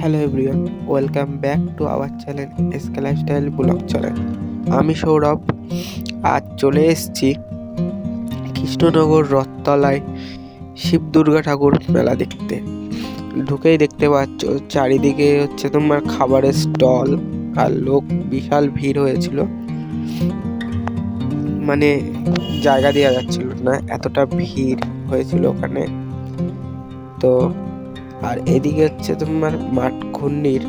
Hello everyone, welcome back to our channel SK lifestyle blog channel. আমি সৌরভ। আজ চলে এসেছি কৃষ্ণনগর রথতলায় শিব দুর্গা ঠাকুর মেলা দেখতে। ঢুকেই দেখতে পাচ্ছ চারিদিকে হচ্ছে তোমার খাবারের স্টল, আর লোক বিশাল ভিড় হয়েছিল, মানে জায়গা দেওয়া যাচ্ছিল না, এতটা ভিড় হয়েছিল ওখানে। তো আর এদিকে হচ্ছে তোমার মাঠ ঘূর্ণির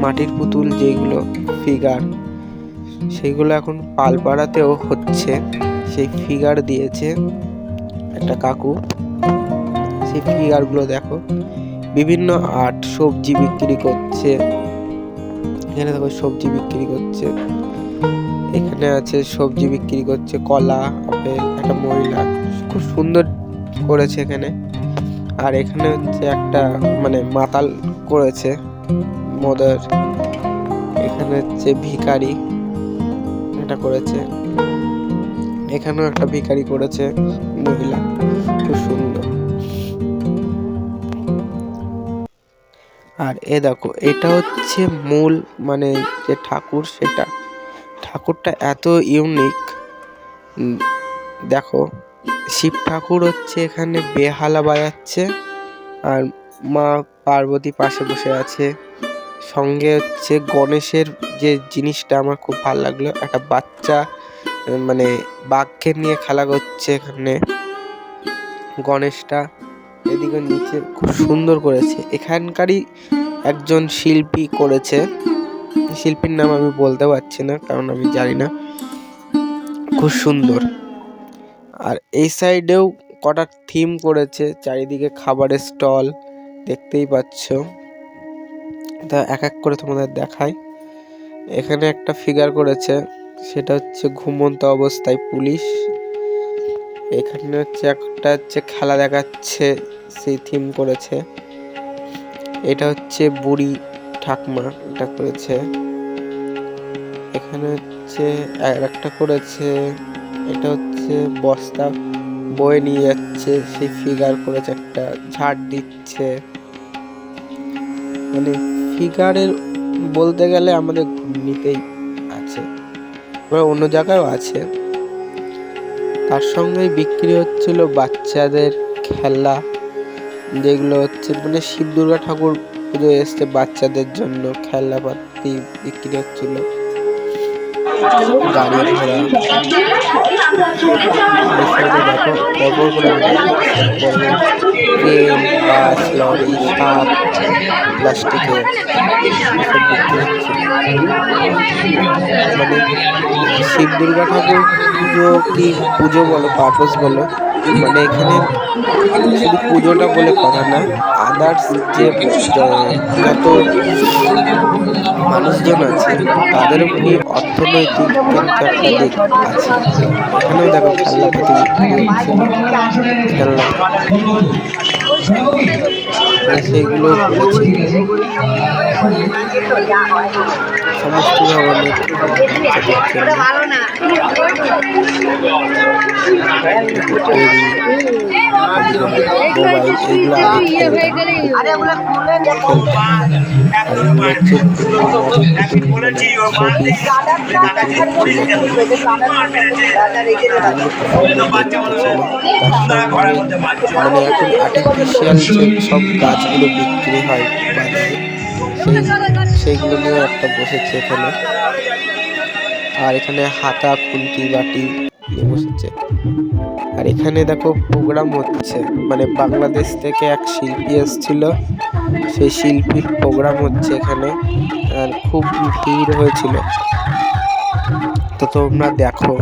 মাটির পুতুল, যেগুলো ফিগার, সেইগুলো এখন পালপাড়াতেও হচ্ছে। সেই ফিগার দিয়েছে একটা কাকু, সেই ফিগারগুলো দেখো। বিভিন্ন আর্ট, সবজি বিক্রি করছে এখানে, দেখো সবজি বিক্রি করছে। এখানে আছে সবজি বিক্রি করছে, কলা, আপেল। একটা মহিলা খুব সুন্দর করেছে এখানে। আর এখানে হচ্ছে একটা মানে মাতাল করেছে মদের। এখানে হচ্ছে ভিখারি এটা করেছে, এখানেও একটা ভিখারি করেছে মহিলা, খুব সুন্দর। আর এ দেখো, এটা হচ্ছে মূল মানে যে ঠাকুর, সেটা ঠাকুরটা এত ইউনিক। দেখো, শিব ঠাকুর হচ্ছে এখানে বেহালা বাজাচ্ছে, আর মা পার্বতী পাশে বসে আছে। সঙ্গে হচ্ছে গণেশের যে জিনিসটা আমার খুব ভালো লাগলো, একটা বাচ্চা মানে বাঘকে নিয়ে খেলা করছে এখানে গণেশটা। এদিকে নিচে খুব সুন্দর করেছে, এখানকারই একজন শিল্পী করেছে। শিল্পীর নাম আমি বলতে পারছি না, কারণ আমি জানি না। খুব সুন্দর। আর এই সাইডেও কটা থিম করেছে, চারিদিকে খাবারের স্টল দেখতেই পাচ্ছ। তা এক এক করে তোমাদের দেখাই। এখানে একটা ফিগার করেছে, সেটা হচ্ছে ঘুমন্ত অবস্থায় পুলিশ। এখানে হচ্ছে একটা হচ্ছে খেলা দেখাচ্ছে, সেই থিম করেছে। এটা হচ্ছে বুড়ি ঠাকমা, এটা করেছে। এখানে হচ্ছে একটা করেছে, এটা হচ্ছে বস্তা বয়ে নিয়ে যাচ্ছে, সেই ফিগার করেছে। একটা ঝাড় দিচ্ছে, মানে ফিগারের বলতে গেলে আমাদের ঘূর্ণিতেই আছে, অন্য জায়গায়ও আছে। তার সঙ্গেই বিক্রি হচ্ছিল বাচ্চাদের খেলা, যেগুলো হচ্ছে মানে শিব দুর্গা ঠাকুর পুজো এসছে, বাচ্চাদের জন্য খেলনাপাতি বিক্রি হচ্ছিল। গাড়ি ঘোড়া, দেখো পরপর করে ট্রেন, বাস, লরি, সাপ, প্লাস্টিকের এসব বিক্রি হচ্ছিল। মানে শিব দুর্গা ঠাকুর পুজো কি পুজো বলো, পারপোস বলো, মানে এখানে শুধু পুজোটা বলে কথা না, আদার্স যে যত মানুষজন আছে তাদেরও কি অর্থনৈতিক কিন্তু একটা দিক আছে। এখানেও দেখো খেলনাপাতি বিক্রি হচ্ছে, খেলনা সেইগুলো করেছে। সমস্ত ধরনের মোবাইল, এইগুলো আগে মানে এখন আর্টিফিশিয়াল যে সব গাছগুলো বিক্রি হয় বাজারে, সেইগুলো নিয়ে একটা বসেছে এখানে। আর এখানে হাতা, খুন্তি, বাটি নিয়ে বসেছে। আর এখানে দেখো প্রোগ্রাম হচ্ছে, মানে বাংলাদেশ থেকে এক শিল্পী এসেছিল, সেই শিল্পীর প্রোগ্রাম হচ্ছে এখানে। আর খুব ভিড় হয়েছিল, তো তোমরা দেখো।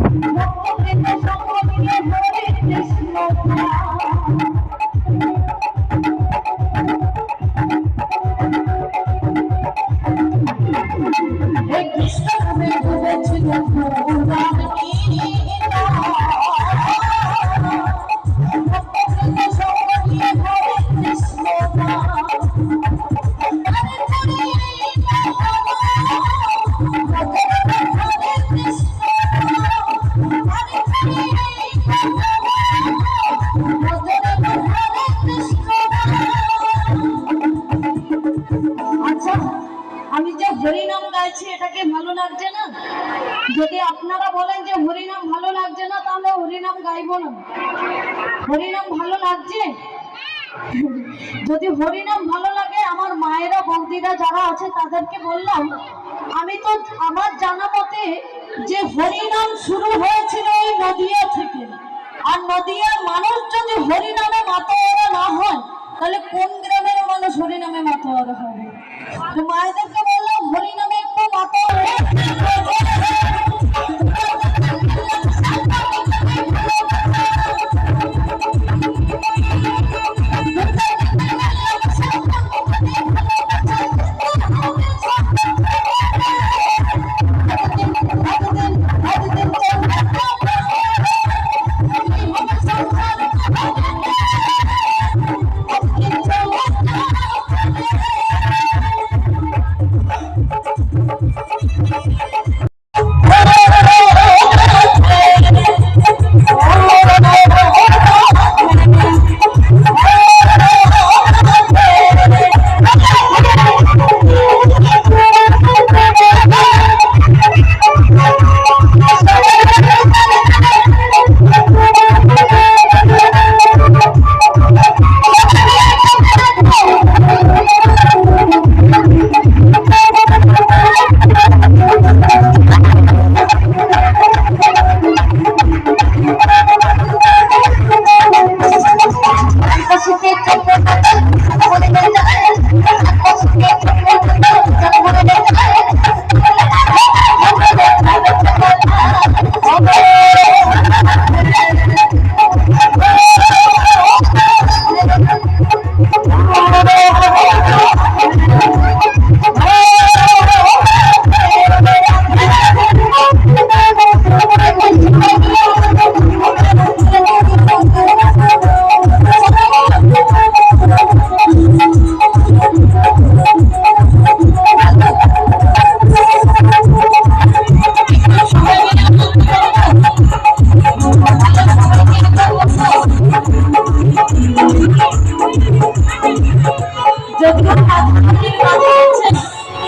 আমি যে হরিনাম গাইছি এটাকে ভালো লাগছে না? যদি আপনারা বলেন যে হরিনাম ভালো লাগছে না, তাহলে হরিনাম গাইবো না। হরিনাম ভালো লাগছে? যদি হরিনাম ভালো লাগে, আমার মায়েরা বৌদিরা যারা আছে তাদেরকে বললাম, আমি তো আমার জানা মতে যে হরিনাম শুরু হয়েছিল ওই নদিয়া থেকে, আর নদিয়ার মানুষ যদি হরিনামে মাতোয়ারা না হয়, তাহলে কোন গ্রামের মানুষ হরিনামে মাতোয়ারা হবে? তো মায়েদেরকে বললাম হরিনামে একটু মাতোয়ারা।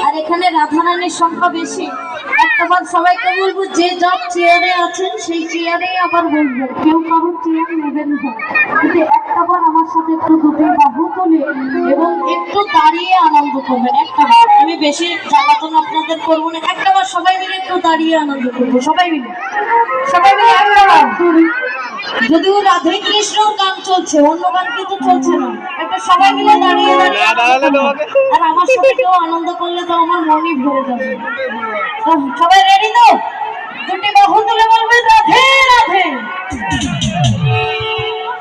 আর এখানে রাধারানীর সংখ্যা বেশি। একটাবার সবাইকে বলবো, যে যার চেয়ারে আছেন সেই চেয়ারেই আবার বলবেন, কেউ কারোর চেয়ার নেবেন না। কিন্তু একটাবার আমার সাথে একটু দুটি বাহু তুলে এবং একটু দাঁড়িয়ে আনন্দ করবেন। একটাবার, আমি বেশি জ্বালাতন আপনাদের করবো না, একটাবার সবাই মিলে একটু দাঁড়িয়ে আনন্দ করবো। সবাই মিলে একটাবার। যদিও রাধে কৃষ্ণ গান চলছে, অন্য গান কিন্তু চলছে না, একটা সবাই মিলে দাঁড়িয়ে দাঁড়িয়ে আর আমার সাথে কেউ আনন্দ করলে তো আমার মনই ভরে যাবে। সবাই রেডি তো? দুটি বাহু তুলে বলবেন রাধে রাধে,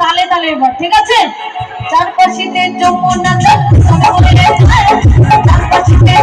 তালে তালে এবার, ঠিক আছে? চারপাশিতে যমুনা চারপাশিতে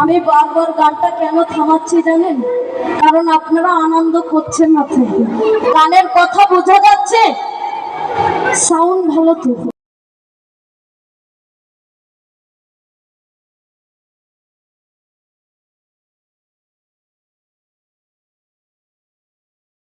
আমি বারবার গানটা কেন থামাচ্ছি জানেন? কারণ আপনারা আনন্দ করছেন না। গানের কথা বোঝা যাচ্ছে, সাউন্ড ভালো তো।